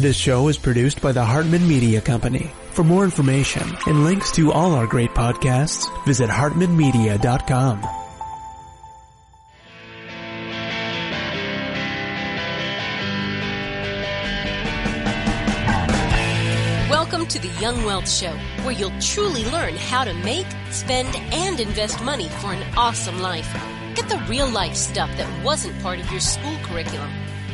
This show is produced by the Hartman Media Company. For more information and links to all our great podcasts, visit hartmanmedia.com. Welcome to the Young Wealth Show, where you'll truly learn how to make, spend, and invest money for an awesome life. Get the real-life stuff that wasn't part of your school curriculum.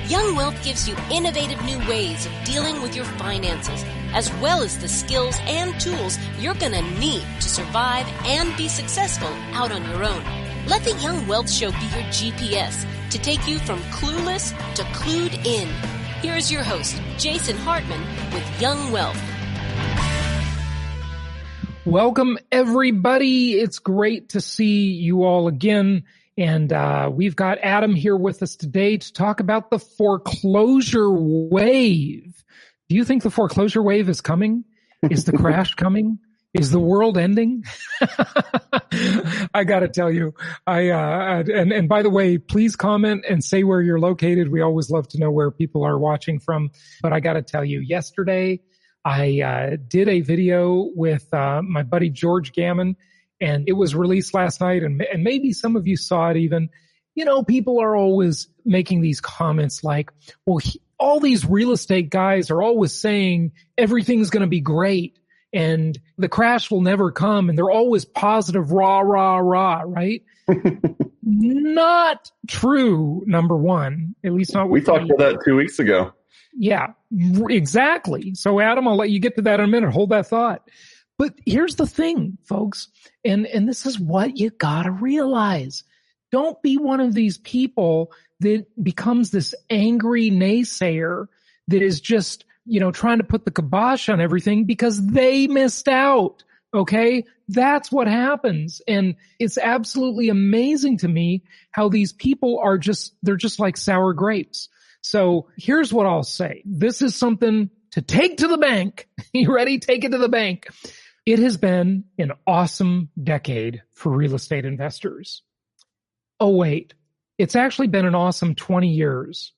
Young Wealth gives you innovative new ways of dealing with your finances, as well as the skills and tools you're going to need to survive and be successful out on your own. Let the Young Wealth Show be your GPS to take you from clueless to clued in. Here's your host, Jason Hartman, with Young Wealth. Welcome, everybody. It's great to see you all again. And we've got Adam here with us today to talk about the foreclosure wave. Do you think the foreclosure wave is coming? Is the crash coming? Is the world ending? I got to tell you, and by the way, please comment and say where you're located. We always love to know where people are watching from. But I got to tell you, yesterday I did a video with my buddy George Gammon. And it was released last night, and maybe some of you saw it even. You know, people are always making these comments like, well, all these real estate guys are always saying everything's going to be great and the crash will never come. And they're always positive, rah, rah, rah, right? Not true, number one, at least not. We talked about that 2 weeks ago. Yeah, exactly. So Adam, I'll let you get to that in a minute. Hold that thought. But here's the thing, folks, and this is what you gotta realize. Don't be one of these people that becomes this angry naysayer that is just, trying to put the kibosh on everything because they missed out. Okay? That's what happens. And it's absolutely amazing to me how these people they're just like sour grapes. So here's what I'll say. This is something to take to the bank. You ready? Take it to the bank. It has been an awesome decade for real estate investors. Oh, wait. It's actually been an awesome 20 years.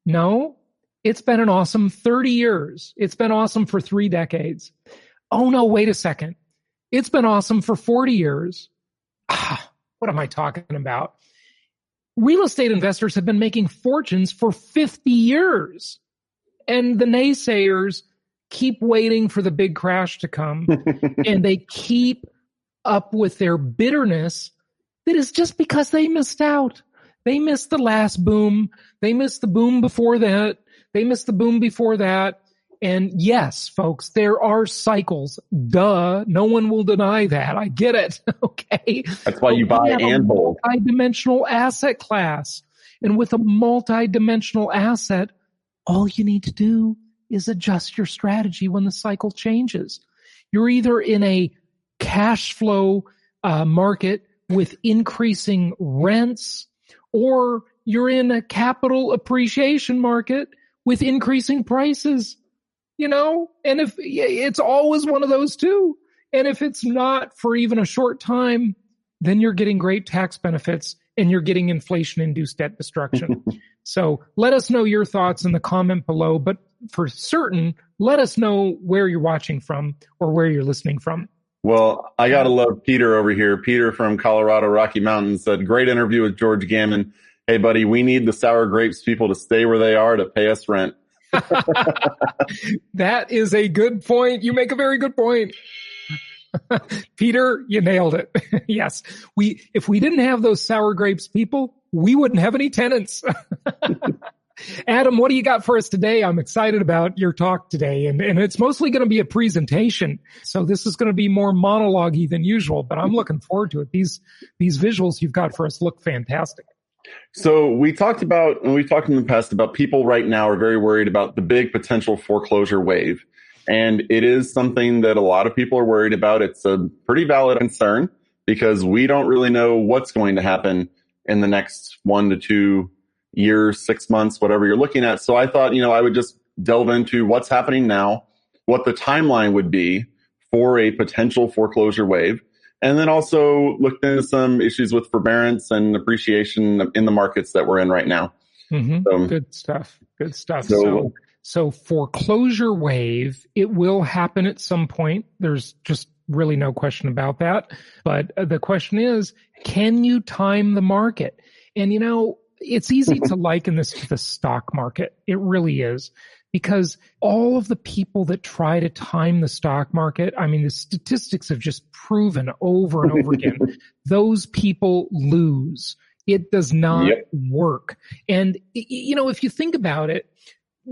No, it's been an awesome 30 years. It's been awesome for 3 decades. Oh, no, wait a second. It's been awesome for 40 years. What am I talking about? Real estate investors have been making fortunes for 50 years. And the naysayers keep waiting for the big crash to come, and they keep up with their bitterness that is just because they missed out. They missed the last boom. They missed the boom before that. They missed the boom before that. And yes, folks, there are cycles. Duh. No one will deny that. I get it. Okay. That's why you buy and hold. Multi-dimensional asset class. And with a multi-dimensional asset, all you need to do is adjust your strategy when the cycle changes. You're either in a cash flow market with increasing rents, or you're in a capital appreciation market with increasing prices, and if it's always one of those two. And if it's not for even a short time, then you're getting great tax benefits and you're getting inflation-induced debt destruction. So let us know your thoughts in the comment below, but for certain, let us know where you're watching from or where you're listening from. Well, I got to love Peter over here. Peter from Colorado Rocky Mountains said, great interview with George Gammon. Hey, buddy, we need the sour grapes people to stay where they are to pay us rent. That is a good point. You make a very good point. Peter, you nailed it. Yes. If we didn't have those sour grapes people, we wouldn't have any tenants. Adam, what do you got for us today? I'm excited about your talk today, and it's mostly going to be a presentation. So this is going to be more monologue-y than usual, but I'm looking forward to it. These visuals you've got for us look fantastic. So we talked about, and we've talked in the past about people right now are very worried about the big potential foreclosure wave. And it is something that a lot of people are worried about. It's a pretty valid concern because we don't really know what's going to happen in the next 1 to 2 years, 6 months, whatever you're looking at. So I thought, I would just delve into what's happening now, what the timeline would be for a potential foreclosure wave, and then also looked into some issues with forbearance and appreciation in the markets that we're in right now. Mm-hmm. Good stuff. So foreclosure wave, it will happen at some point. There's just really no question about that. But the question is, can you time the market? And it's easy to liken this to the stock market. It really is. Because all of the people that try to time the stock market, I mean, the statistics have just proven over and over again, those people lose. It does not work. And, if you think about it,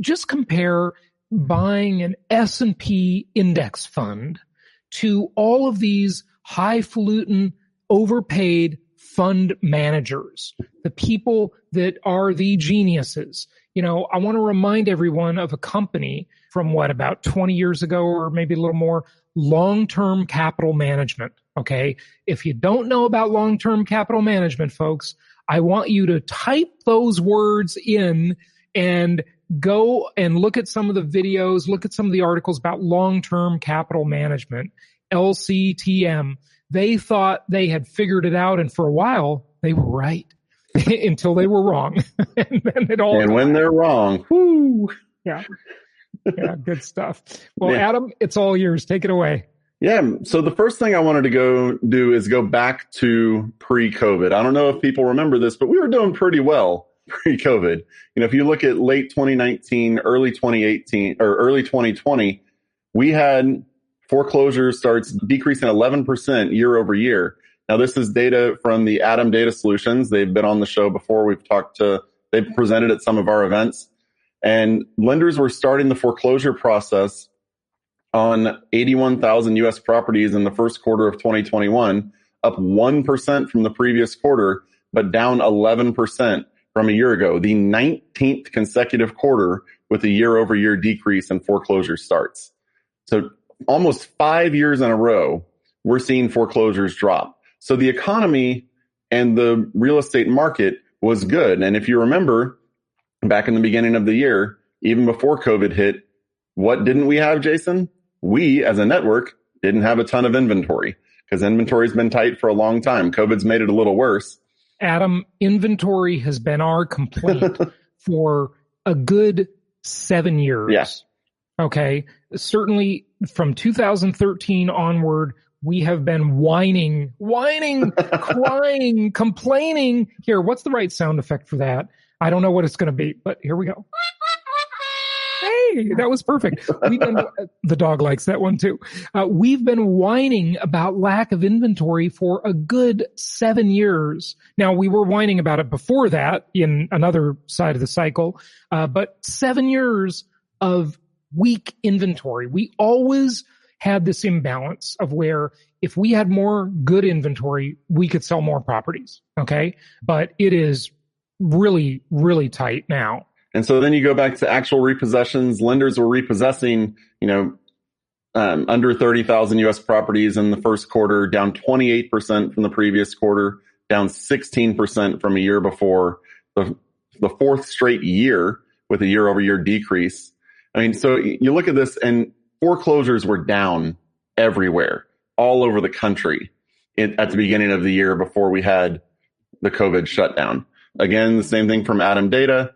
just compare buying an S&P index fund to all of these highfalutin, overpaid fund managers, the people that are the geniuses. I want to remind everyone of a company from about 20 years ago or maybe a little more, long-term capital management. Okay. If you don't know about long-term capital management, folks, I want you to type those words in and go and look at some of the videos, look at some of the articles about long-term capital management, LCTM. They thought they had figured it out, and for a while they were right until they were wrong. And when they're wrong, whoo. Yeah, good stuff. Well, Adam, it's all yours. Take it away. Yeah. So the first thing I wanted to go do is go back to pre-COVID. I don't know if people remember this, but we were doing pretty well pre-COVID. If you look at late 2019, early 2018, or early 2020, we had foreclosure starts decreasing 11% year over year. Now, this is data from the Adam Data Solutions. They've been on the show before. They've presented at some of our events. And lenders were starting the foreclosure process on 81,000 U.S. properties in the first quarter of 2021, up 1% from the previous quarter, but down 11% from a year ago, the 19th consecutive quarter with a year-over-year decrease in foreclosure starts. So almost 5 years in a row, we're seeing foreclosures drop. So the economy and the real estate market was good. And if you remember, back in the beginning of the year, even before COVID hit, what didn't we have, Jason? We, as a network, didn't have a ton of inventory because inventory's been tight for a long time. COVID's made it a little worse. Adam, inventory has been our complaint for a good 7 years. Yes. Okay. Certainly from 2013 onward, we have been whining, crying, complaining. Here, what's the right sound effect for that? I don't know what it's going to be, but here we go. Hey, that was perfect. The dog likes that one too. We've been whining about lack of inventory for a good 7 years. Now, we were whining about it before that in another side of the cycle, but 7 years of weak inventory. We always had this imbalance of where if we had more good inventory, we could sell more properties. Okay. But it is really, really tight now. And so then you go back to actual repossessions. Lenders were repossessing, under 30,000 U.S. properties in the first quarter, down 28% from the previous quarter, down 16% from a year before, the fourth straight year with a year-over-year decrease. I mean, so you look at this and foreclosures were down everywhere, all over the country at the beginning of the year before we had the COVID shutdown. Again, the same thing from Adam Data.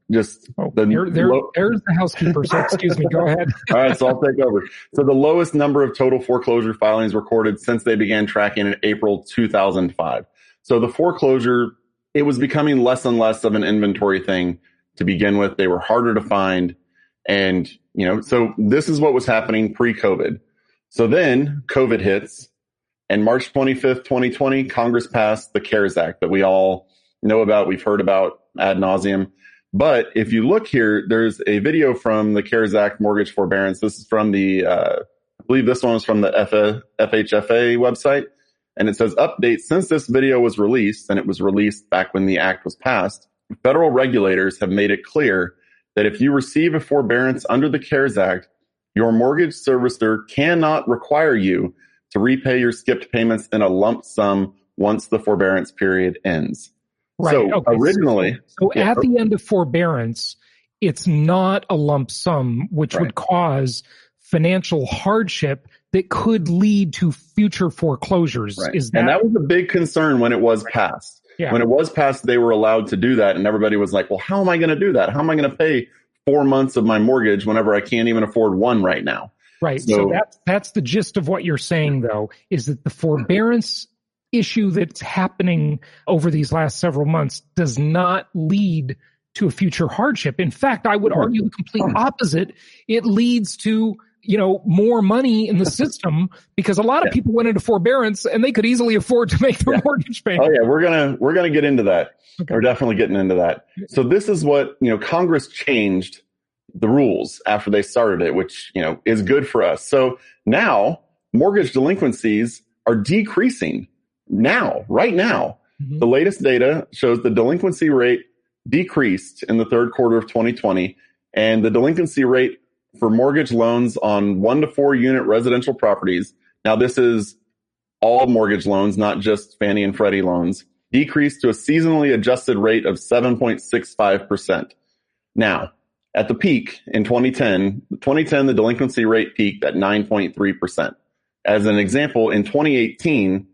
There's the housekeeper. So excuse me. Go ahead. All right, so I'll take over. So the lowest number of total foreclosure filings recorded since they began tracking in April 2005. So the foreclosure, it was becoming less and less of an inventory thing to begin with. They were harder to find. And, so this is what was happening pre-COVID. So then COVID hits, and March 25th, 2020, Congress passed the CARES Act that we all know about, we've heard about ad nauseum. But if you look here, there's a video from the CARES Act mortgage forbearance. This is from I believe this one was from the FHFA website. And it says, update, since this video was released, and it was released back when the act was passed, federal regulators have made it clear that if you receive a forbearance under the CARES Act, your mortgage servicer cannot require you to repay your skipped payments in a lump sum once the forbearance period ends. Right. So okay. originally, at the end of forbearance, it's not a lump sum, which would cause financial hardship that could lead to future foreclosures. Right. And that was a big concern when it was passed. Yeah. When it was passed, they were allowed to do that. And everybody was like, well, how am I going to do that? How am I going to pay 4 months of my mortgage whenever I can't even afford one right now. Right. So that's the gist of what you're saying, though, is that the forbearance issue that's happening over these last several months does not lead to a future hardship. In fact, I would argue the complete opposite. It leads to, more money in the system because a lot of people went into forbearance and they could easily afford to make their mortgage payment. Oh yeah, we're gonna get into that. Okay. We're definitely getting into that. So this is what, Congress changed the rules after they started it, which, is good for us. So now mortgage delinquencies are decreasing right now. Mm-hmm. The latest data shows the delinquency rate decreased in the third quarter of 2020, and the delinquency rate for mortgage loans on 1 to 4 unit residential properties. Now this is all mortgage loans, not just Fannie and Freddie loans, decreased to a seasonally adjusted rate of 7.65%. Now, at the peak in 2010, the delinquency rate peaked at 9.3%. As an example, in 2018,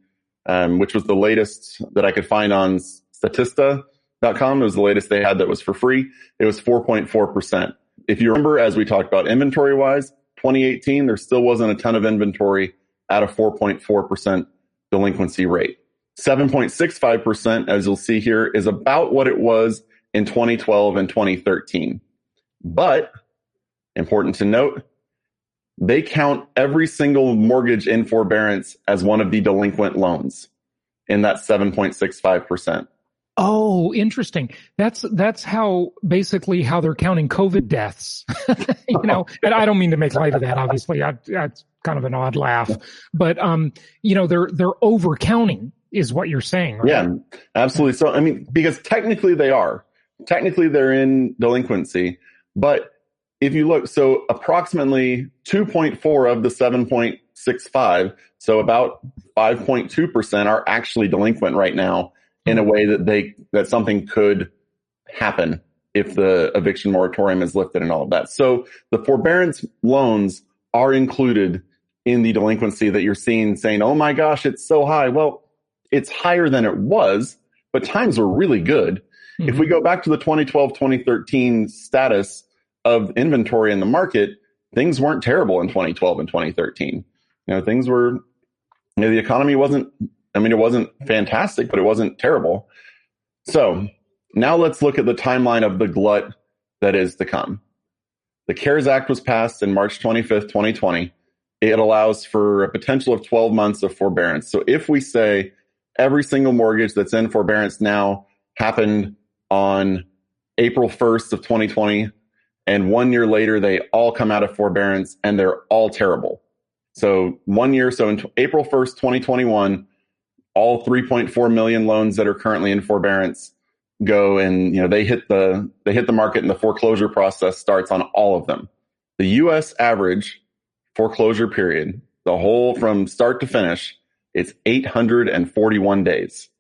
which was the latest that I could find on Statista.com, it was the latest they had that was for free, it was 4.4%. If you remember, as we talked about inventory-wise, 2018, there still wasn't a ton of inventory at a 4.4% delinquency rate. 7.65%, as you'll see here, is about what it was in 2012 and 2013. But, important to note, they count every single mortgage in forbearance as one of the delinquent loans in that 7.65%. Oh, interesting. That's how they're counting COVID deaths. And I don't mean to make light of that. Obviously, that's kind of an odd laugh, but they're over counting is what you're saying, right? Yeah, absolutely. So, because technically they're in delinquency, but if you look, so approximately 2.4 of the 7.65, so about 5.2% are actually delinquent right now in a way that something could happen if the eviction moratorium is lifted and all of that. So the forbearance loans are included in the delinquency that you're seeing saying, oh my gosh, it's so high. Well, it's higher than it was, but times were really good. Mm-hmm. If we go back to the 2012, 2013 status of inventory in the market, things weren't terrible in 2012 and 2013. Things were, the economy wasn't, it wasn't fantastic, but it wasn't terrible. So now let's look at the timeline of the glut that is to come. The CARES Act was passed in March 25th, 2020. It allows for a potential of 12 months of forbearance. So if we say every single mortgage that's in forbearance now happened on April 1st of 2020, and 1 year later, they all come out of forbearance and they're all terrible. So 1 year, so in April 1st, 2021, all 3.4 million loans that are currently in forbearance go and, they hit the market and the foreclosure process starts on all of them. The U.S. average foreclosure period, the whole from start to finish, it's 841 days.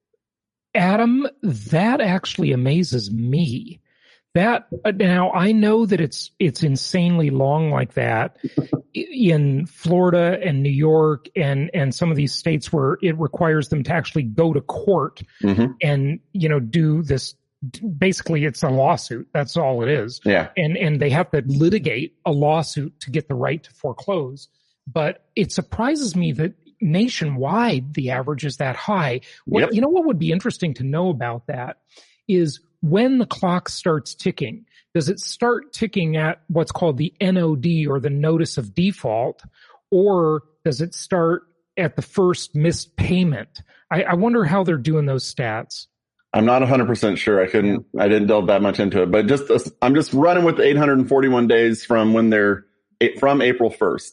Adam, that actually amazes me. Now I know that it's insanely long like that in Florida and New York and some of these states where it requires them to actually go to court and, do this. Basically, it's a lawsuit. That's all it is. Yeah. And they have to litigate a lawsuit to get the right to foreclose. But it surprises me that nationwide, the average is that high. What would be interesting to know about that is when the clock starts ticking, does it start ticking at what's called the NOD or the notice of default, or does it start at the first missed payment? I wonder how they're doing those stats. I'm not 100% sure. I didn't delve that much into it, but I'm just running with 841 days from from April 1st.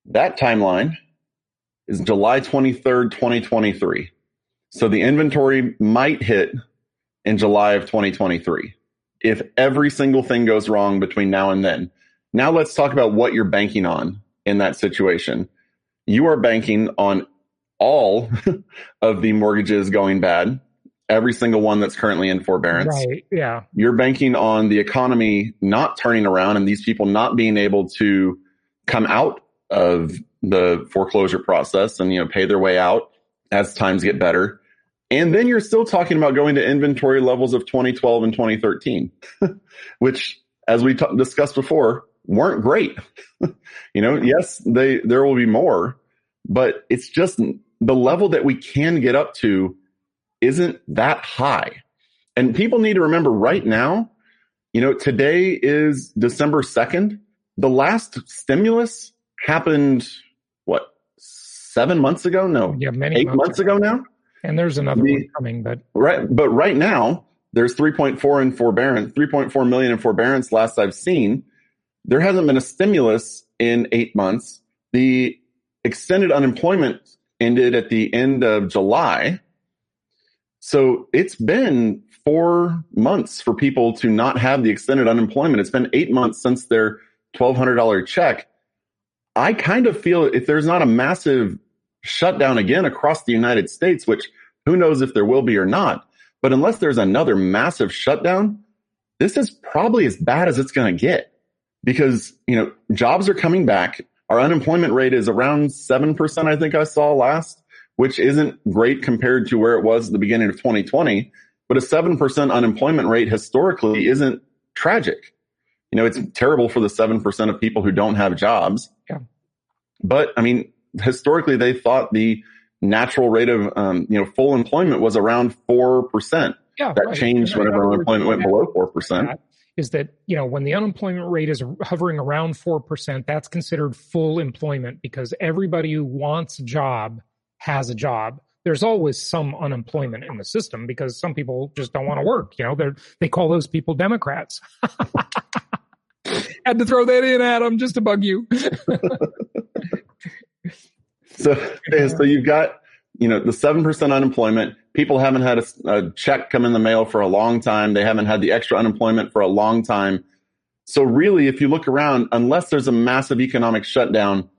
That timeline is July 23rd, 2023. So the inventory might hit in July of 2023 if every single thing goes wrong between now and then. Now let's talk about what you're banking on in that situation. You are banking on all of the mortgages going bad, every single one that's currently in forbearance. Right, yeah. You're banking on the economy not turning around and these people not being able to come out of the foreclosure process and, pay their way out as times get better. And then you're still talking about going to inventory levels of 2012 and 2013, which as we discussed before, weren't great. Yes, there will be more, but it's just the level that we can get up to isn't that high. And people need to remember right now, today is December 2nd. The last stimulus happened, 7 months ago? No, yeah, 8 months ago now. And there's another one coming, but right now there's 3.4 million in forbearance. Last I've seen, there hasn't been a stimulus in 8 months. The extended unemployment ended at the end of July. So it's been 4 months for people to not have the extended unemployment. It's been 8 months since their $1,200 check. I kind of feel if there's not a massive shutdown again across the United States, which who knows if there will be or not, but unless there's another massive shutdown, this is probably as bad as it's going to get because, jobs are coming back. Our unemployment rate is around 7%, I think I saw last, which isn't great compared to where it was at the beginning of 2020. But a 7% unemployment rate historically isn't tragic. It's terrible for the 7% of people who don't have jobs. Yeah. But historically, they thought the natural rate of, full employment was around 4%. Yeah, that changed whenever unemployment went below 4%. Is that, when the unemployment rate is hovering around 4%, that's considered full employment because everybody who wants a job has a job. There's always some unemployment in the system because some people just don't want to work. They call those people Democrats. Had to throw that in, Adam, just to bug you. So you've got, the 7% unemployment. People haven't had a check come in the mail for a long time. They haven't had the extra unemployment for a long time. So really, if you look around, unless there's a massive economic shutdown,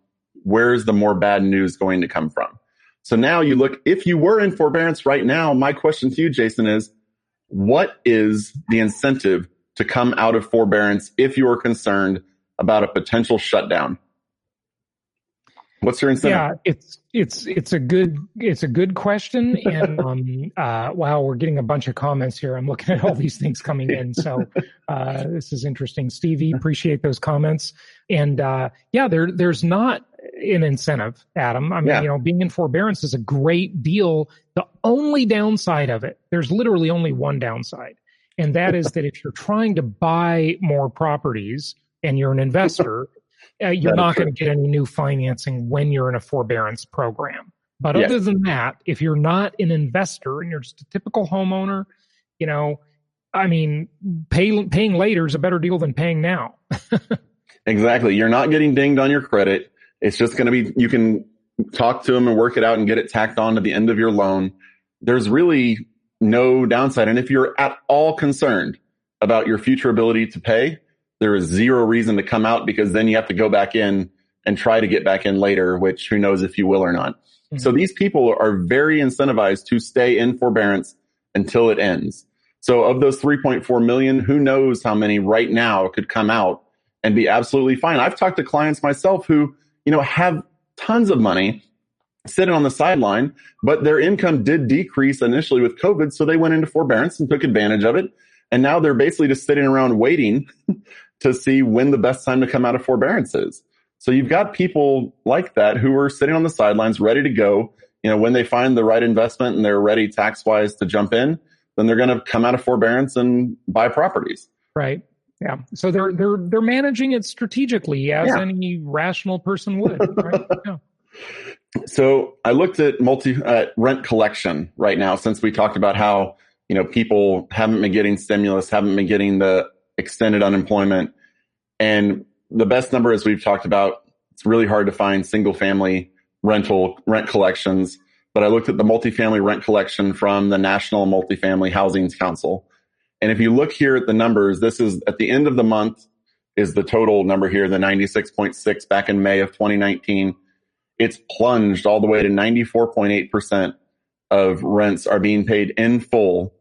where's the more bad news going to come from? So now you look, if you were in forbearance right now, my question to you, Jason, is what is the incentive to come out of forbearance if you are concerned about a potential shutdown? What's your incentive? Yeah, it's a good question. And wow, we're getting a bunch of comments here. I'm looking at all these things coming in. So this is interesting. Stevie, appreciate those comments. And there's not an incentive, Adam. Being in forbearance is a great deal. The only downside of it, there's literally only one downside. And that is that if you're trying to buy more properties and you're an investor, you're not going to get any new financing when you're in a forbearance program. But other than that, if you're not an investor and you're just a typical homeowner, paying later is a better deal than paying now. Exactly. You're not getting dinged on your credit. It's just going to be, you can talk to them and work it out and get it tacked on to the end of your loan. There's really no downside. And if you're at all concerned about your future ability to pay, there is zero reason to come out because then you have to go back in and try to get back in later, which who knows if you will or not. Mm-hmm. So these people are very incentivized to stay in forbearance until it ends. So of those 3.4 million, who knows how many right now could come out and be absolutely fine. I've talked to clients myself who, have tons of money sitting on the sideline, but their income did decrease initially with COVID. So they went into forbearance and took advantage of it. And now they're basically just sitting around waiting to see when the best time to come out of forbearance is. So you've got people like that who are sitting on the sidelines ready to go. When they find the right investment and they're ready tax-wise to jump in, then they're going to come out of forbearance and buy properties. Right. Yeah. So they're managing it strategically as any rational person would. Right? Yeah. So I looked at rent collection right now, since we talked about how, people haven't been getting stimulus, haven't been getting the extended unemployment. And the best number, as we've talked about, it's really hard to find single family rent collections. But I looked at the multifamily rent collection from the National Multifamily Housing Council. And if you look here at the numbers, this is at the end of the month is the total number here, the 96.6 back in May of 2019. It's plunged all the way to 94.8% of rents are being paid in full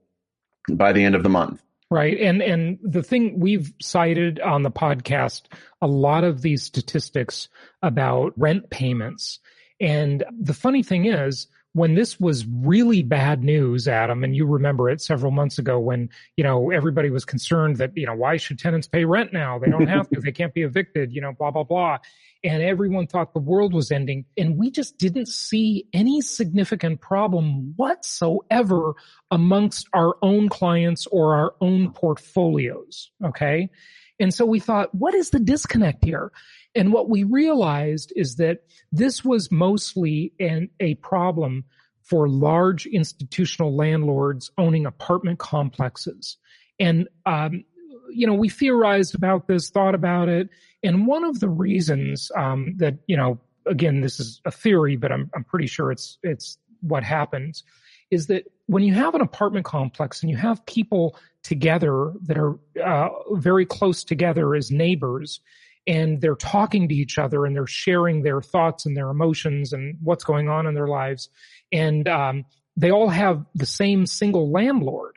by the end of the month. Right. And the thing we've cited on the podcast, a lot of these statistics about rent payments. And the funny thing is, when this was really bad news, Adam, and you remember it several months ago when, everybody was concerned that, why should tenants pay rent now? They don't have to. They can't be evicted, blah, blah, blah. And everyone thought the world was ending. And we just didn't see any significant problem whatsoever amongst our own clients or our own portfolios. Okay. And so we thought, what is the disconnect here? And what we realized is that this was mostly a problem for large institutional landlords owning apartment complexes. And, we theorized about this, thought about it. And one of the reasons that, again, this is a theory, but I'm pretty sure it's what happens, is that when you have an apartment complex and you have people together that are very close together as neighbors, and they're talking to each other and they're sharing their thoughts and their emotions and what's going on in their lives. And they all have the same single landlord.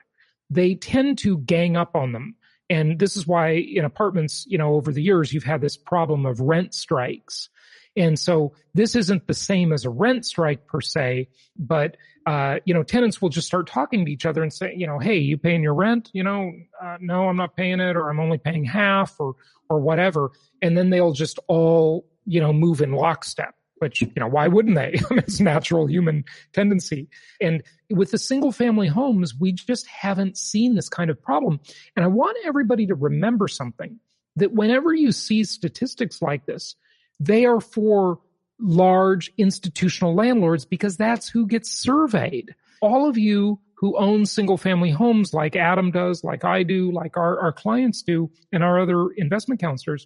They tend to gang up on them. And this is why in apartments, over the years, you've had this problem of rent strikes. And so this isn't the same as a rent strike per se, but, tenants will just start talking to each other and say, hey, you paying your rent? No, I'm not paying it, or I'm only paying half or whatever. And then they'll just all, move in lockstep, which, why wouldn't they? It's natural human tendency. And with the single family homes, we just haven't seen this kind of problem. And I want everybody to remember something, that whenever you see statistics like this, they are for large institutional landlords because that's who gets surveyed. All of you who own single family homes like Adam does, like I do, like our clients do, and our other investment counselors,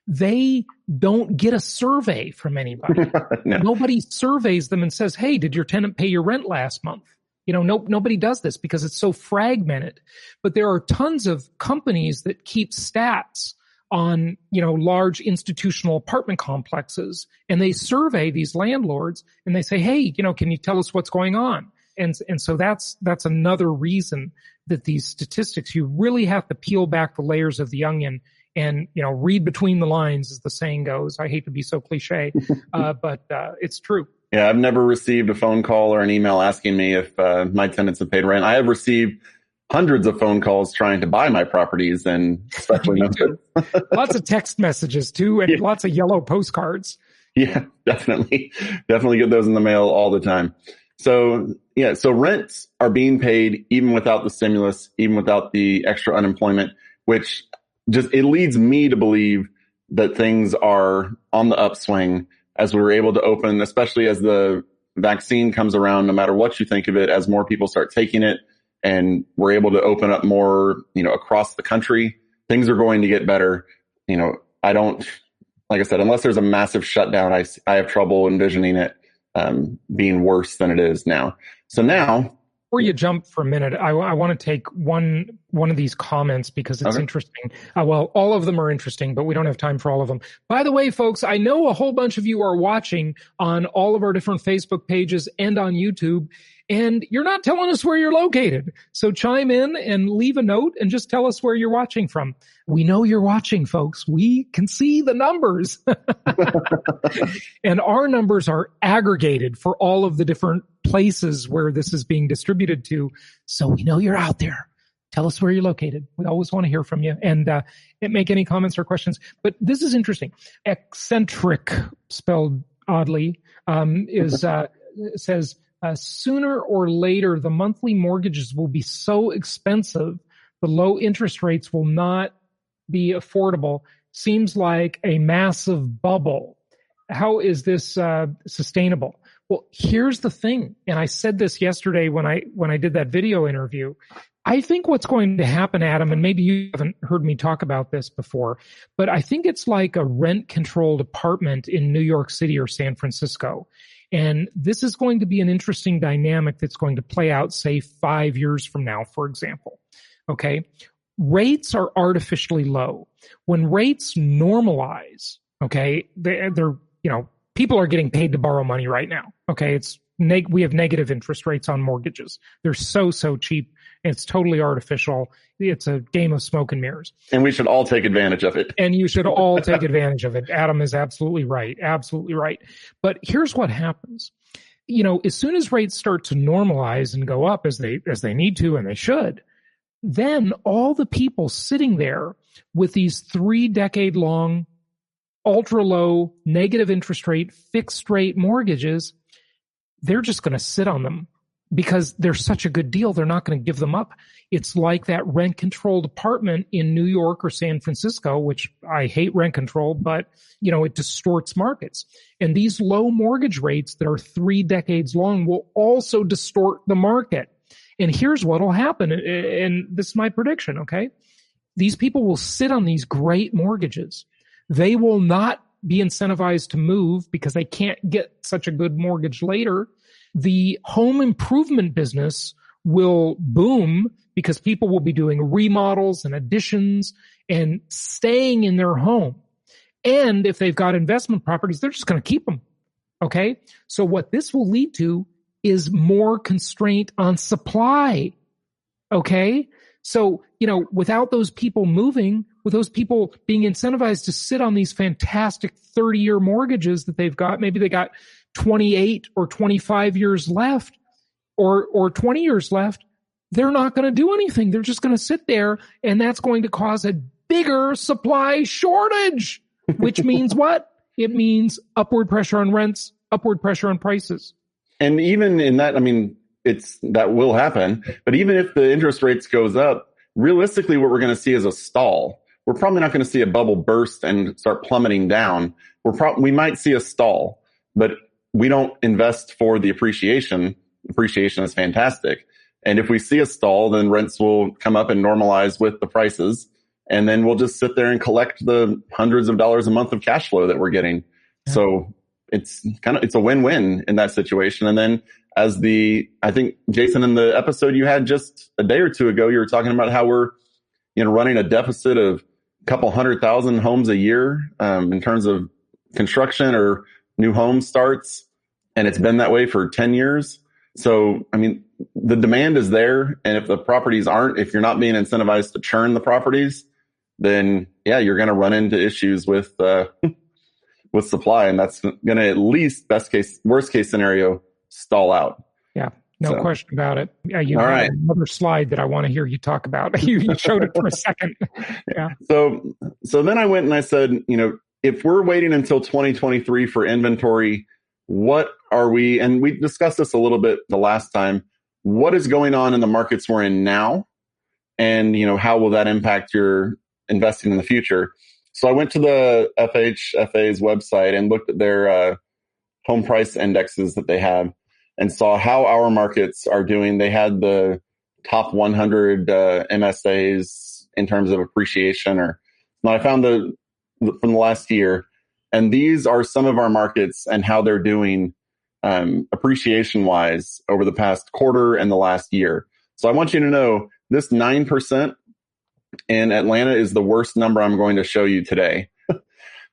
they don't get a survey from anybody. No. Nobody surveys them and says, hey, did your tenant pay your rent last month? Nobody does this because it's so fragmented. But there are tons of companies that keep stats on, large institutional apartment complexes, and they survey these landlords and they say, hey, can you tell us what's going on? And so that's another reason that these statistics, you really have to peel back the layers of the onion and, read between the lines, as the saying goes. I hate to be so cliche, but it's true. Yeah, I've never received a phone call or an email asking me if my tenants have paid rent. I have received hundreds of phone calls trying to buy my properties, and especially lots of text messages too, and lots of yellow postcards. Yeah, definitely get those in the mail all the time. So rents are being paid even without the stimulus, even without the extra unemployment, which it leads me to believe that things are on the upswing as we were able to open, especially as the vaccine comes around, no matter what you think of it, as more people start taking it and we're able to open up more, across the country, things are going to get better. I don't, like I said, unless there's a massive shutdown, I have trouble envisioning it being worse than it is now. So now, before you jump for a minute, I want to take one of these comments because it's interesting. Well, all of them are interesting, but we don't have time for all of them. By the way, folks, I know a whole bunch of you are watching on all of our different Facebook pages and on YouTube, and you're not telling us where you're located. So chime in and leave a note and just tell us where you're watching from. We know you're watching, folks. We can see the numbers. And our numbers are aggregated for all of the different places where this is being distributed to. So we know you're out there. Tell us where you're located. We always want to hear from you, and make any comments or questions. But this is interesting. Eccentric, spelled oddly, says, sooner or later, the monthly mortgages will be so expensive, the low interest rates will not be affordable. Seems like a massive bubble. How is this sustainable? Well, here's the thing, and I said this yesterday when I did that video interview. I think what's going to happen, Adam, and maybe you haven't heard me talk about this before, but I think it's like a rent-controlled apartment in New York City or San Francisco. And this is going to be an interesting dynamic that's going to play out, say, 5 years from now, for example. Okay? Rates are artificially low. When rates normalize, okay, they're people are getting paid to borrow money right now. Okay? We have negative interest rates on mortgages. They're so cheap. It's totally artificial. It's a game of smoke and mirrors. And we should all take advantage of it. And you should all take advantage of it. Adam is absolutely right. Absolutely right. But here's what happens. as soon as rates start to normalize and go up as they need to, and they should, then all the people sitting there with these 3-decade-long, ultra-low, negative interest rate, fixed-rate mortgages, they're just going to sit on them because they're such a good deal. They're not going to give them up. It's like that rent-controlled apartment in New York or San Francisco, which I hate rent control, but, it distorts markets. And these low mortgage rates that are 3 decades long will also distort the market. And here's what will happen. And this is my prediction, okay? These people will sit on these great mortgages. They will not be incentivized to move because they can't get such a good mortgage later. The home improvement business will boom because people will be doing remodels and additions and staying in their home. And if they've got investment properties, they're just going to keep them. Okay? So what this will lead to is more constraint on supply. Okay? So, without those people moving, with those people being incentivized to sit on these fantastic 30-year mortgages that they've got, maybe they got 28 or 25 years left or 20 years left, they're not going to do anything. They're just going to sit there, and that's going to cause a bigger supply shortage, which means what? It means upward pressure on rents, upward pressure on prices. And even in that, that will happen. But even if the interest rates goes up, realistically, what we're going to see is a stall. We're probably not going to see a bubble burst and start plummeting down. We might see a stall, but we don't invest for the appreciation. Appreciation is fantastic. And if we see a stall, then rents will come up and normalize with the prices. And then we'll just sit there and collect the hundreds of dollars a month of cash flow that we're getting. Yeah. So it's a win-win in that situation. And then I think Jason, in the episode you had just a day or two ago, you were talking about how we're, running a deficit of a couple 100,000 homes a year, in terms of construction or new home starts. And it's been that way for 10 years. So, the demand is there. And if the properties if you're not being incentivized to churn the properties, then you're going to run into issues with supply. And that's going to at least worst case scenario, stall out. Yeah, no question about it. You have another slide that I want to hear you talk about. You showed it for a second. Yeah. So then I went and I said, if we're waiting until 2023 for inventory, what are we, and we discussed this a little bit the last time, what is going on in the markets we're in now? And, how will that impact your investing in the future? So I went to the FHFA's website and looked at their home price indexes that they have and saw how our markets are doing. They had the top 100 MSAs in terms of appreciation. I found from the last year, and these are some of our markets and how they're doing appreciation wise over the past quarter and the last year. So I want you to know this 9% in Atlanta is the worst number I'm going to show you today.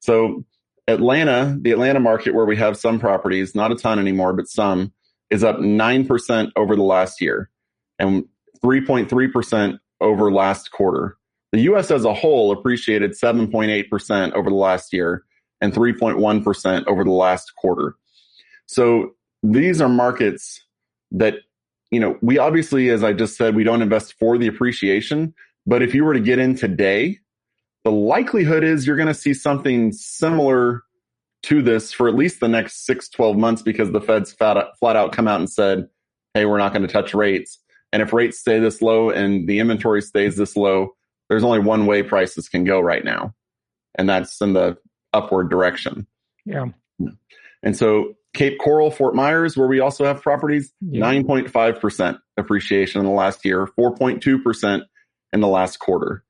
So the Atlanta market, where we have some properties, not a ton anymore, but some, is up 9% over the last year and 3.3% over last quarter. The U.S. as a whole appreciated 7.8% over the last year and 3.1% over the last quarter. So these are markets that, we obviously, as I just said, we don't invest for the appreciation. But if you were to get in today, the likelihood is you're going to see something similar to this for at least the next 6-12 months, because the Fed's flat out come out and said, hey, we're not going to touch rates. And if rates stay this low and the inventory stays this low, there's only one way prices can go right now. And that's in the upward direction. Yeah. And so Cape Coral, Fort Myers, where we also have properties, 9.5% appreciation in the last year, 4.2% in the last quarter.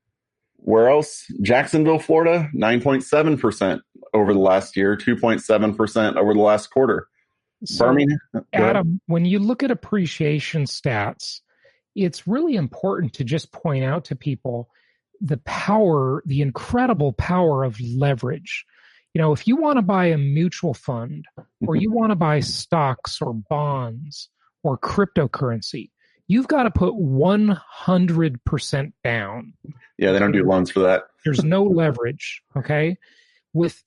Where else? Jacksonville, Florida, 9.7% over the last year, 2.7% over the last quarter. So, Birmingham, Adam, when you look at appreciation stats, it's really important to just point out to people the incredible power of leverage. If you want to buy a mutual fund, or you want to buy stocks or bonds or cryptocurrency, you've got to put 100% down. Yeah, they don't do loans for that. There's no leverage, okay? With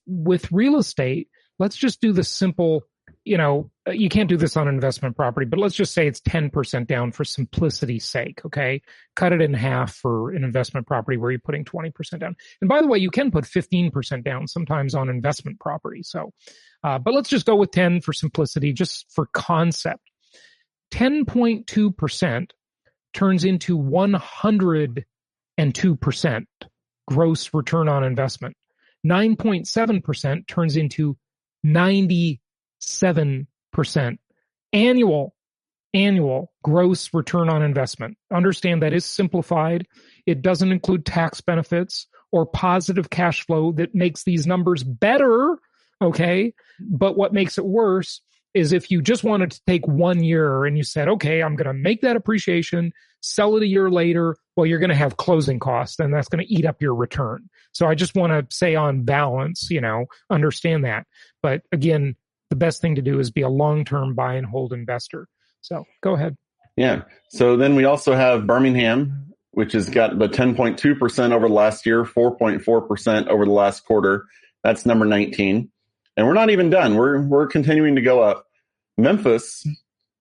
real estate, let's just do the simple you can't do this on an investment property, but let's just say it's 10% down for simplicity's sake. Okay. Cut it in half for an investment property where you're putting 20% down. And by the way, you can put 15% down sometimes on investment property. So, but let's just go with 10 for simplicity, just for concept. 10.2% turns into 102% gross return on investment. 9.7% turns into 97% annual gross return on investment. Understand that is simplified. It doesn't include tax benefits or positive cash flow that makes these numbers better. Okay. But what makes it worse is if you just wanted to take 1 year and you said, okay, I'm going to make that appreciation, sell it a year later, well, you're going to have closing costs and that's going to eat up your return. So I just want to say on balance, understand that. But again, the best thing to do is be a long-term buy and hold investor. So go ahead. Yeah. So then we also have Birmingham, which has got the 10.2% over the last year, 4.4% over the last quarter. That's number 19. And we're not even done. We're continuing to go up. Memphis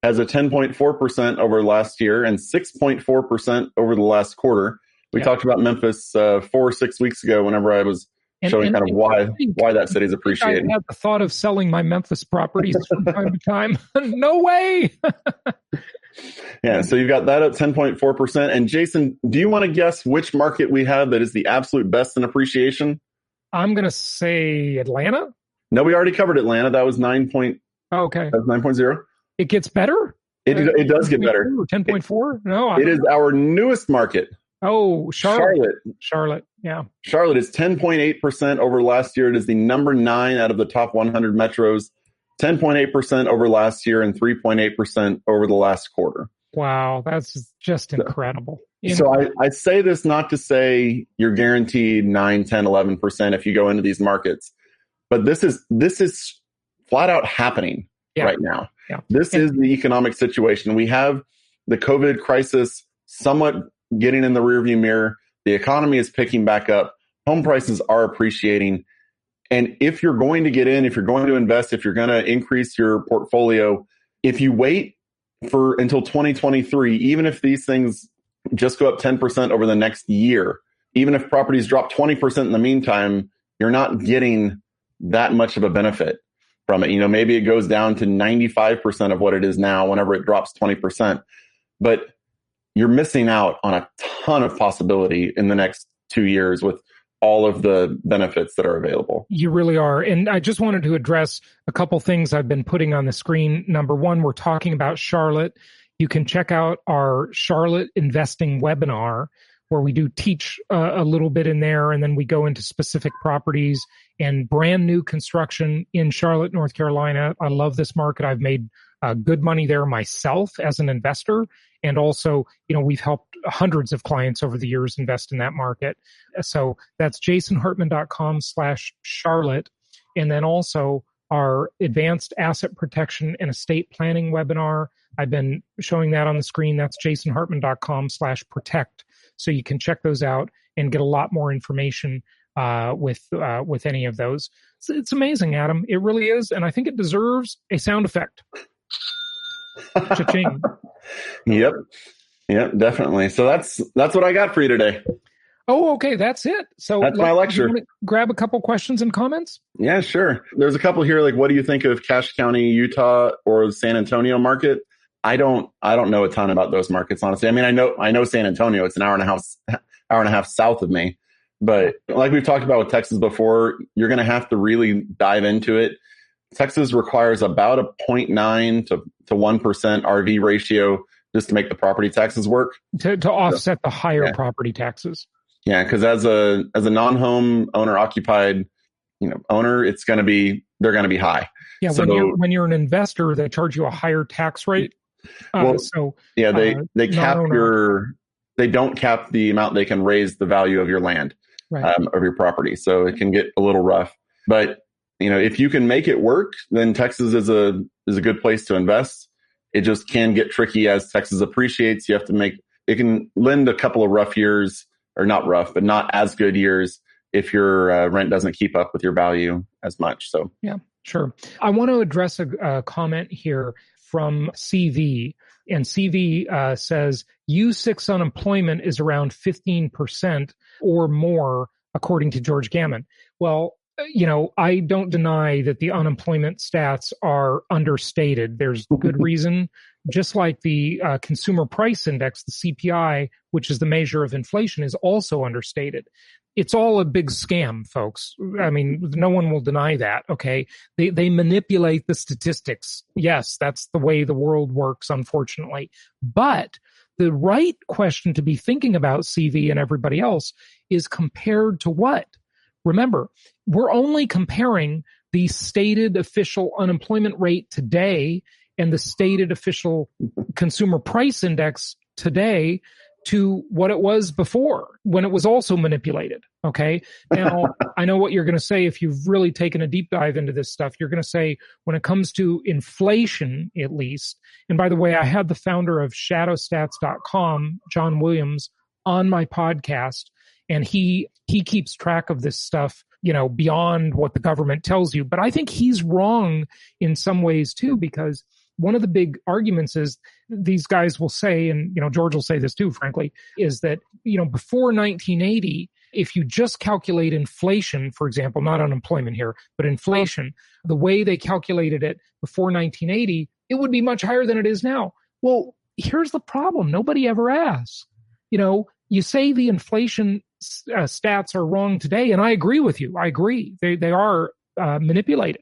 has a 10.4% over last year and 6.4% over the last quarter. We talked about Memphis 4 or 6 weeks ago whenever I was showing kind of why that city's appreciating. I had the thought of selling my Memphis properties from time to time. No way. Yeah, so you've got that at 10.4%. And Jason, do you want to guess which market we have that is the absolute best in appreciation? I'm going to say Atlanta. No, we already covered Atlanta. That was 9. Okay. That's 9.0. It gets better? It does get better. 10.4? No. It is our newest market. Oh, Charlotte. Yeah. Charlotte is 10.8% over last year. It is the number 9 out of the top 100 metros. 10.8% over last year and 3.8% over the last quarter. Wow, that's just incredible. So I say this not to say you're guaranteed 9, 10, 11% if you go into these markets. But this is flat out happening right now. Yeah. This is the economic situation. We have the COVID crisis somewhat getting in the rearview mirror. The economy is picking back up. Home prices are appreciating. And if you're going to get in, if you're going to invest, if you're going to increase your portfolio, if you wait until 2023, even if these things just go up 10% over the next year, even if properties drop 20% in the meantime, you're not getting that much of a benefit from it. Maybe it goes down to 95% of what it is now whenever it drops 20%. But you're missing out on a ton of possibility in the next 2 years with all of the benefits that are available. You really are. And I just wanted to address a couple things I've been putting on the screen. Number one, we're talking about Charlotte. You can check out our Charlotte investing webinar where we do teach a little bit in there, and then we go into specific properties and brand new construction in Charlotte, North Carolina. I love this market. I've made good money there myself as an investor. And also, we've helped hundreds of clients over the years invest in that market. So that's jasonhartman.com/Charlotte. And then also our advanced asset protection and estate planning webinar. I've been showing that on the screen. That's jasonhartman.com/protect. So you can check those out and get a lot more information with any of those. It's amazing, Adam. It really is. And I think it deserves a sound effect. Cha-ching. Yep, definitely. So that's what I got for you today. Oh, okay. That's it. So that's my lecture. You want to grab a couple questions and comments? Yeah, sure. There's a couple here. Like, what do you think of Cache County, Utah, or the San Antonio market? I don't know a ton about those markets, honestly. I mean, I know San Antonio. It's an hour and a half south of me. But like we've talked about with Texas before, you're going to have to really dive into it. Texas requires about a 0.9 to 1% RV ratio just to make the property taxes work. To offset the higher property taxes. Yeah, because as a non-home owner occupied, owner, they're going to be high. Yeah, so, when you're an investor, they charge you a higher tax rate. They don't cap the amount they can raise the value of your land, of your property. So it can get a little rough. But if you can make it work, then Texas is a good place to invest. It just can get tricky as Texas appreciates. You have to it can lend a couple of rough years, or not rough, but not as good years if your rent doesn't keep up with your value as much. So yeah. Sure. I want to address a comment here from CV. And CV says U6 unemployment is around 15% or more, according to George Gammon. Well, I don't deny that the unemployment stats are understated. There's good reason. Just like the consumer price index, the CPI, which is the measure of inflation, is also understated. It's all a big scam, folks. I mean, no one will deny that, okay? They manipulate the statistics. Yes, that's the way the world works, unfortunately. But the right question to be thinking about, CV and everybody else, is compared to what? Remember, we're only comparing the stated official unemployment rate today and the stated official consumer price index today to what it was before, when it was also manipulated. Okay. Now, I know what you're going to say if you've really taken a deep dive into this stuff. You're going to say, when it comes to inflation, at least, and by the way, I had the founder of shadowstats.com, John Williams, on my podcast, and he keeps track of this stuff, beyond what the government tells you. But I think he's wrong in some ways too, because one of the big arguments is these guys will say, and George will say this too, frankly, is that before 1980, if you just calculate inflation, for example, not unemployment here, but inflation, the way they calculated it before 1980, it would be much higher than it is now. Well, here's the problem. Nobody ever asks. You say the inflation stats are wrong today, and I agree with you. I agree. They are manipulated.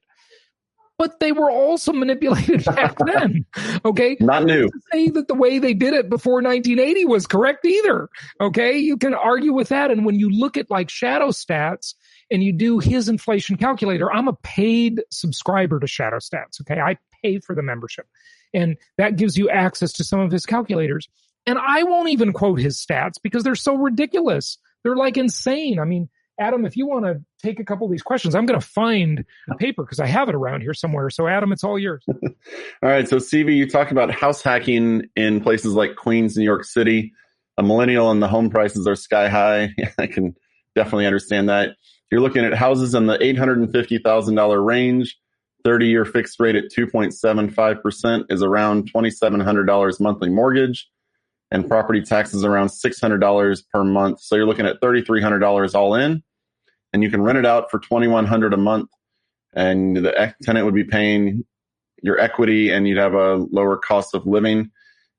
But they were also manipulated back then, okay? Not new. To say that the way they did it before 1980 was correct either, okay? You can argue with that. And when you look at like Shadow Stats and you do his inflation calculator, I'm a paid subscriber to Shadow Stats, okay? I pay for the membership. And that gives you access to some of his calculators. And I won't even quote his stats because they're so ridiculous. They're like insane. I mean, Adam, if you want to take a couple of these questions, I'm going to find the paper because I have it around here somewhere. So, Adam, it's all yours. All right. So, CV, you talked about house hacking in places like Queens, New York City. A millennial and the home prices are sky high. I can definitely understand that. You're looking at houses in the $850,000 range. 30-year fixed rate at 2.75% is around $2,700 monthly mortgage, and property taxes around $600 per month. So you're looking at $3,300 all in. And you can rent it out for $2,100 a month, and the tenant would be paying your equity, and you'd have a lower cost of living.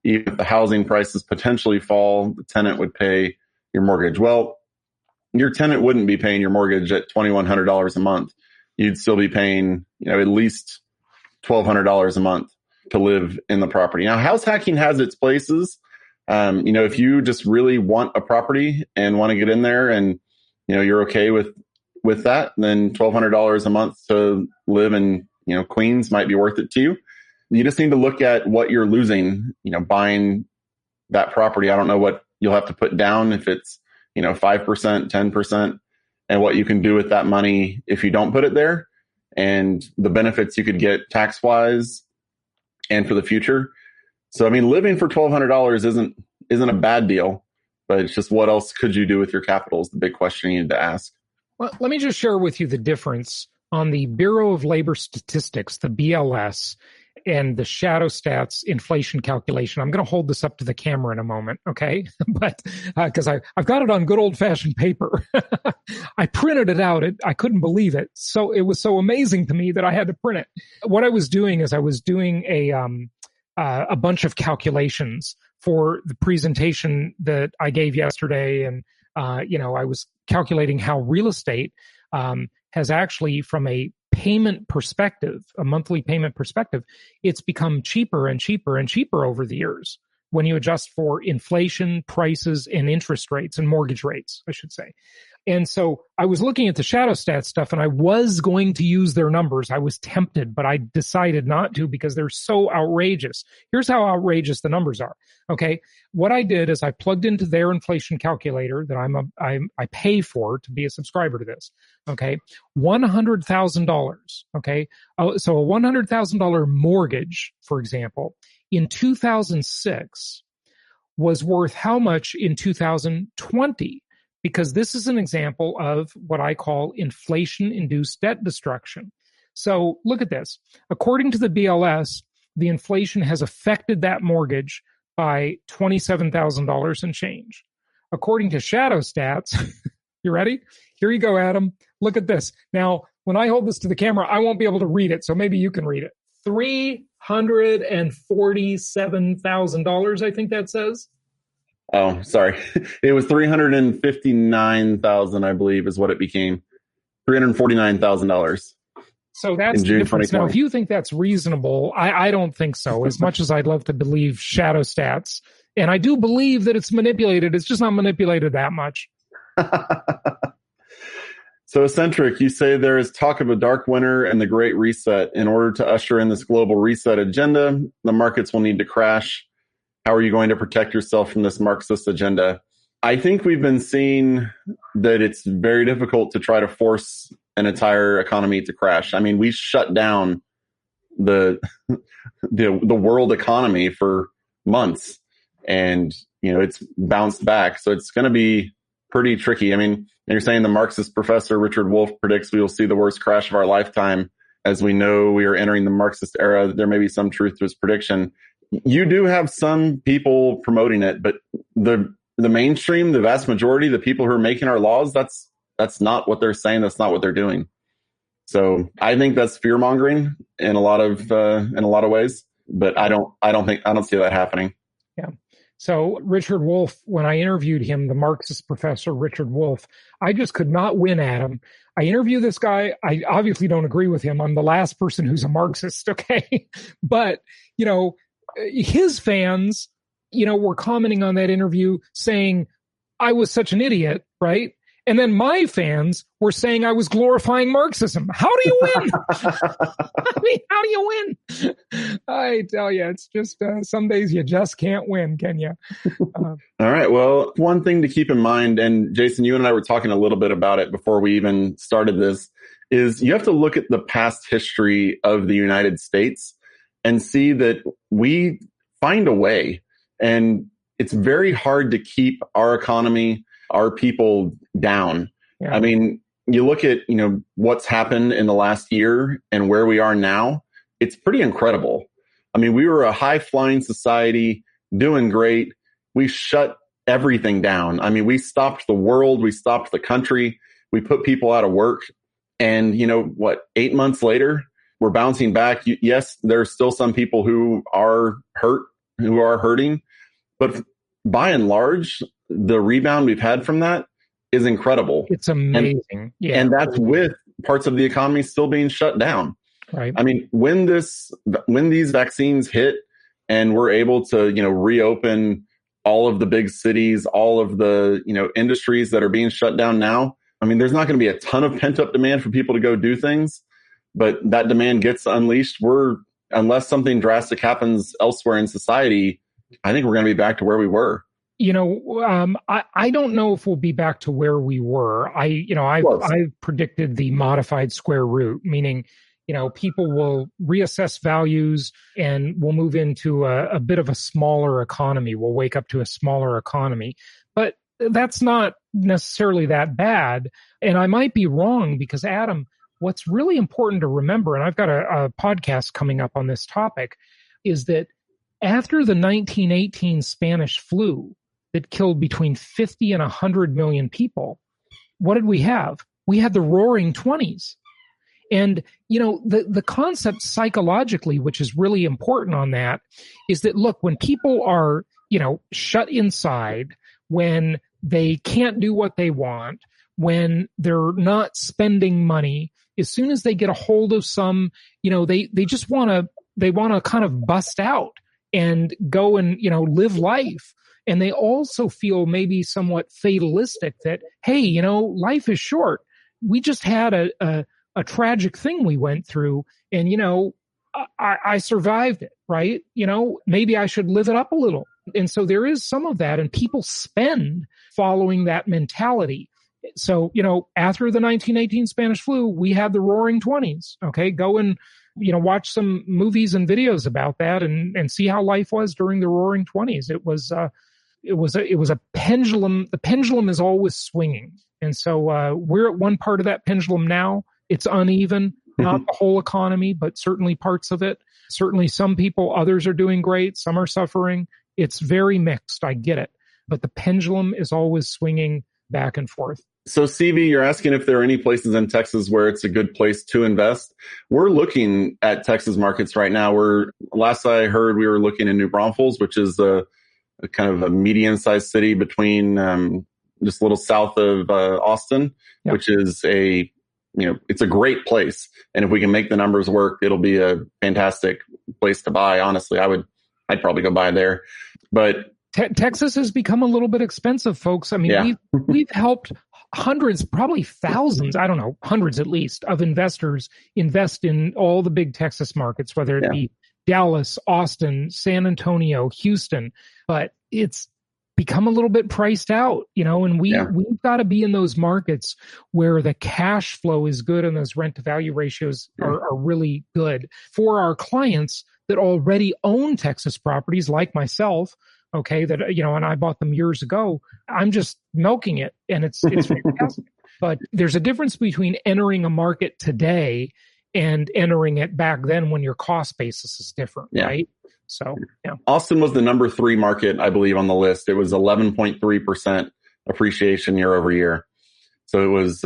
Even if the housing prices potentially fall, the tenant would pay your mortgage. Well, your tenant wouldn't be paying your mortgage at $2,100 a month. You'd still be paying, at least $1,200 a month to live in the property. Now, house hacking has its places. If you just really want a property and want to get in there and you're okay with that, then $1,200 a month to live in, Queens might be worth it to you. You just need to look at what you're losing, buying that property. I don't know what you'll have to put down, if it's, 5%, 10%, and what you can do with that money if you don't put it there, and the benefits you could get tax-wise and for the future. So, living for $1,200 isn't a bad deal. But it's just, what else could you do with your capital is the big question you need to ask. Well, let me just share with you the difference on the Bureau of Labor Statistics, the BLS, and the Shadow Stats inflation calculation. I'm going to hold this up to the camera in a moment, okay? But because I've got it on good old-fashioned paper. I printed it out. I couldn't believe it. So it was so amazing to me that I had to print it. What I was doing is I was doing a bunch of calculations for the presentation that I gave yesterday. And, I was calculating how real estate has actually, from a payment perspective, a monthly payment perspective, it's become cheaper and cheaper and cheaper over the years when you adjust for inflation, prices, and interest rates and mortgage rates, I should say. And so I was looking at the Shadow Stats stuff, and I was going to use their numbers. I was tempted, but I decided not to because they're so outrageous. Here's how outrageous the numbers are. Okay. What I did is I plugged into their inflation calculator that I pay for to be a subscriber to this. Okay. $100,000. Okay. So a $100,000 mortgage, for example, in 2006 was worth how much in 2020? Because this is an example of what I call inflation-induced debt destruction. So look at this. According to the BLS, the inflation has affected that mortgage by $27,000 and change. According to Shadow Stats, you ready? Here you go, Adam. Look at this. Now, when I hold this to the camera, I won't be able to read it, so maybe you can read it. $347,000, I think that says. Oh, sorry. It was 359,000, I believe, is what it became. $349,000. So that's the difference. Now, if you think that's reasonable, I don't think so, as much as I'd love to believe Shadow Stats. And I do believe that it's manipulated. It's just not manipulated that much. So, Eccentric, you say there is talk of a dark winter and the Great Reset. In order to usher in this global reset agenda, the markets will need to crash. How are you going to protect yourself from this Marxist agenda? I think we've been seeing that it's very difficult to try to force an entire economy to crash. I mean, we shut down the world economy for months, and it's bounced back. So it's going to be pretty tricky. I mean, you're saying the Marxist professor Richard Wolff predicts we will see the worst crash of our lifetime. As we know, we are entering the Marxist era. There may be some truth to his prediction. You do have some people promoting it, but the mainstream, the vast majority, the people who are making our laws, that's not what they're saying. That's not what they're doing. So I think that's fear mongering in a lot of ways, but I don't see that happening. Yeah. So Richard Wolff, when I interviewed him, the Marxist professor Richard Wolff, I just could not win at him. I interview this guy. I obviously don't agree with him. I'm the last person who's a Marxist. Okay. But, his fans, were commenting on that interview saying I was such an idiot, right? And then my fans were saying I was glorifying Marxism. How do you win? I mean, how do you win? I tell you, it's just some days you just can't win, can you? All right. Well, one thing to keep in mind, and Jason, you and I were talking a little bit about it before we even started this, is you have to look at the past history of the United States and see that we find a way. And it's very hard to keep our economy, our people down. Yeah. I mean, you look at, what's happened in the last year and where we are now, it's pretty incredible. I mean, we were a high flying society doing great. We shut everything down. I mean, we stopped the world. We stopped the country. We put people out of work. And 8 months later, we're bouncing back. Yes, there's still some people who are hurting, but by and large, the rebound we've had from that is incredible. It's amazing. And that's with parts of the economy still being shut down. Right. I mean, when these vaccines hit and we're able to, reopen all of the big cities, all of the, industries that are being shut down now, I mean, there's not going to be a ton of pent up demand for people to go do things, but that demand gets unleashed. Unless something drastic happens elsewhere in society, I think we're going to be back to where we were. I don't know if we'll be back to where we were. I've predicted the modified square root, meaning, people will reassess values and we'll move into a bit of a smaller economy. We'll wake up to a smaller economy, but that's not necessarily that bad. And I might be wrong because, Adam, what's really important to remember, and I've got a podcast coming up on this topic, is that after the 1918 Spanish flu that killed between 50 and 100 million people, what did we have? We had the Roaring 20s. And, the concept psychologically, which is really important on that, is that, look, when people are, shut inside, when they can't do what they want, when they're not spending money, as soon as they get a hold of some, they just want to kind of bust out and go and, live life. And they also feel maybe somewhat fatalistic that, hey, life is short. We just had a tragic thing we went through and, I survived it, right? Maybe I should live it up a little. And so there is some of that, and people spend following that mentality. So, after the 1918 Spanish flu, we had the Roaring 20s. Okay. Go and, watch some movies and videos about that and see how life was during the Roaring 20s. It was a pendulum. The pendulum is always swinging. And so, we're at one part of that pendulum now. It's uneven, Not the whole economy, but certainly parts of it. Certainly some people, others are doing great. Some are suffering. It's very mixed. I get it. But the pendulum is always swinging back and forth. So CV, you're asking if there are any places in Texas where it's a good place to invest. We're looking at Texas markets right now. Last I heard, we were looking in New Braunfels, which is a kind of a medium-sized city between just a little south of Austin, which is it's a great place. And if we can make the numbers work, it'll be a fantastic place to buy. Honestly, I'd probably go buy there. But Texas has become a little bit expensive, folks. I mean, we've helped hundreds, probably thousands, I don't know, hundreds at least, of investors invest in all the big Texas markets, whether it be Dallas, Austin, San Antonio, Houston. But it's become a little bit priced out, and we've got to be in those markets where the cash flow is good and those rent to value ratios are really good for our clients that already own Texas properties like myself. Okay, that, and I bought them years ago. I'm just milking it, and it's fantastic. But there's a difference between entering a market today and entering it back then when your cost basis is different, right? So, Austin was the number 3 market, I believe, on the list. It was 11.3% appreciation year over year. So it was,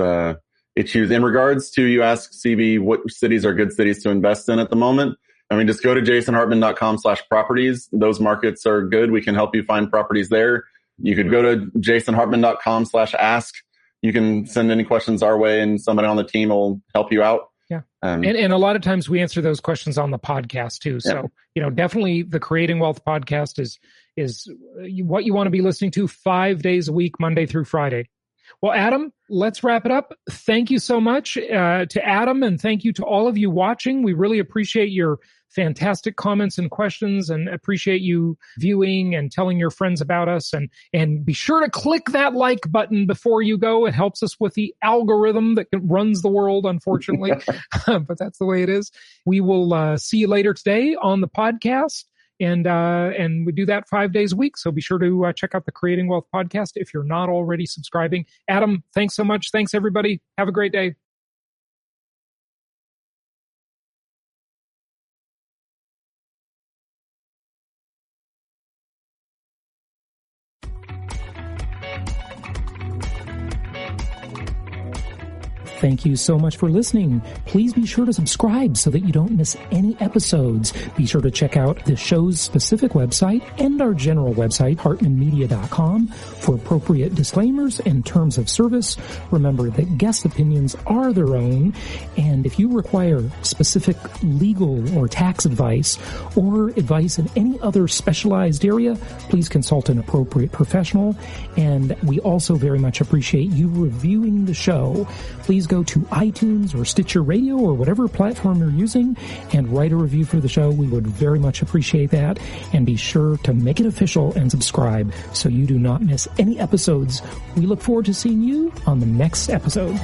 it's huge. In regards to, you ask CB, what cities are good cities to invest in at the moment? I mean, just go to jasonhartman.com/properties. Those markets are good. We can help you find properties there. You could go to jasonhartman.com/ask. You can send any questions our way and somebody on the team will help you out. Yeah. And a lot of times we answer those questions on the podcast too. So, definitely the Creating Wealth podcast is what you want to be listening to 5 days a week, Monday through Friday. Well, Adam, let's wrap it up. Thank you so much to Adam, and thank you to all of you watching. We really appreciate your fantastic comments and questions, and appreciate you viewing and telling your friends about us. And be sure to click that like button before you go. It helps us with the algorithm that runs the world, unfortunately. But that's the way it is. We will see you later today on the podcast. And we do that 5 days a week. So be sure to check out the Creating Wealth podcast if you're not already subscribing. Adam, thanks so much. Thanks, everybody. Have a great day. Thank you so much for listening. Please be sure to subscribe so that you don't miss any episodes. Be sure to check out the show's specific website and our general website, hartmanmedia.com, for appropriate disclaimers and terms of service. Remember that guest opinions are their own, and if you require specific legal or tax advice or advice in any other specialized area, please consult an appropriate professional. And we also very much appreciate you reviewing the show. Please go to iTunes or Stitcher Radio or whatever platform you're using and write a review for the show. We would very much appreciate that. And be sure to make it official and subscribe so you do not miss any episodes. We look forward to seeing you on the next episode.